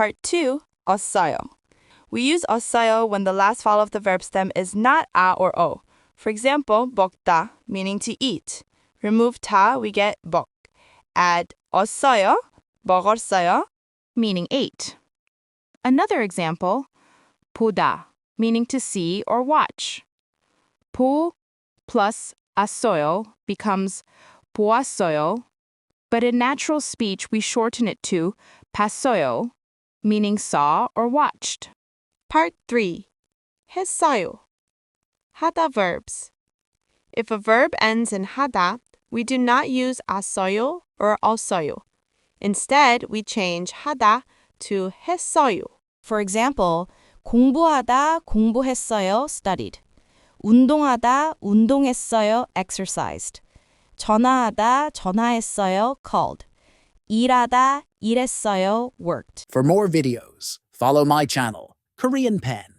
Part 2, 었어요. We use 었어요 when the last vowel of the verb stem is not a or o. For example, 먹다, meaning to eat. Remove 다, we get 먹. Add 었어요, 먹었어요, meaning ate. Another example, 보다, meaning to see or watch. 보 plus 았어요 becomes 보았어요, but in natural speech we shorten it to 봤어요, meaning saw or watched. Part 3. 했어요. 하다 verbs. If a verb ends in 하다, we do not use 았어요 or 었어요. Instead, we change 하다 to 했어요. For example, 공부하다 공부했어요 studied. 운동하다 운동했어요 exercised. 전화하다 전화했어요 called. 일하다 일했어요 worked. For more videos, follow my channel, Korean Pen.